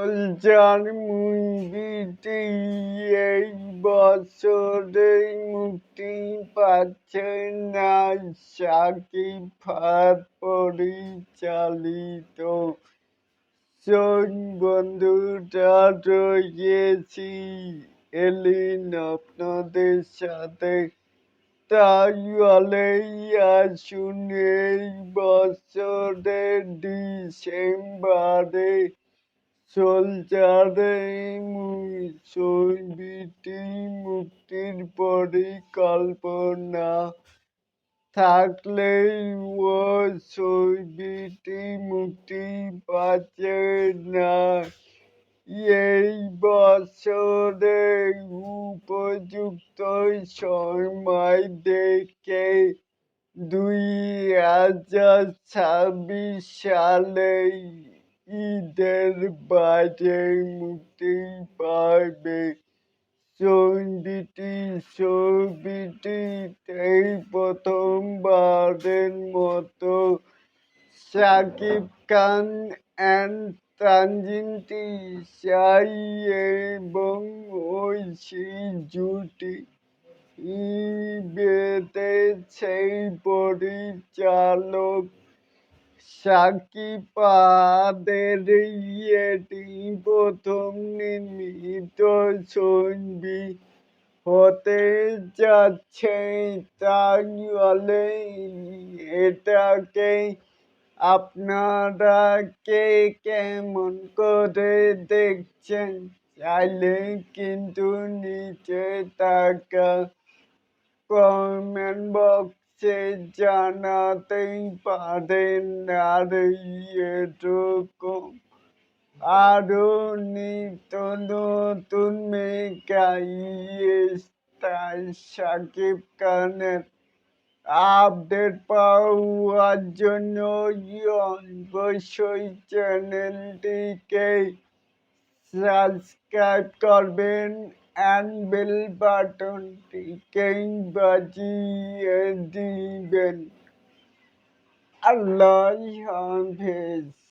Soldier মুভিটি এই বছরে মুক্তি পাচ্ছে না শাকিব খান পরিচালিত। বন্ধুরা রয়েছি এলিন আপনাদের সাথে। তাহলে আসুন এই বছরের ডিসেম্বরে সোলজারের ছবিটি মুক্তির পরিকল্পনা থাকলেও ছবিটি মুক্তি পাচ্ছে না। এই বছরে উপযুক্ত সময় দেখে 2026 সালে ঈদের বাইরে মুক্তি পাবে ছবিটিতে প্রথমবারের মতো শাকিব খান অ্যান্ড তানজিন তিশা এবং ঐশী জুটি বেঁধেছে। পরিচালক শাকিব খানের এটি প্রথম নির্মিত ছবি হতে যাচ্ছে। তাহলে এটাকে আপনারা কে কেমন করে দেখছেন? চাইলে কিন্তু নিচে থাকা কমেন্ট বক্সে জানাতেই পারেন। আর এরকম আরো নিত্য নতুন মেগা স্টার শাকিব খানের আপডেট পাওয়ার জন্য অবশ্যই চ্যানেলটিকে সাবস্ক্রাইব করবেন অ্যান্ড বেল বাটনটিকে বাজিয়ে দিবেন। আল্লাহ হাফেজ।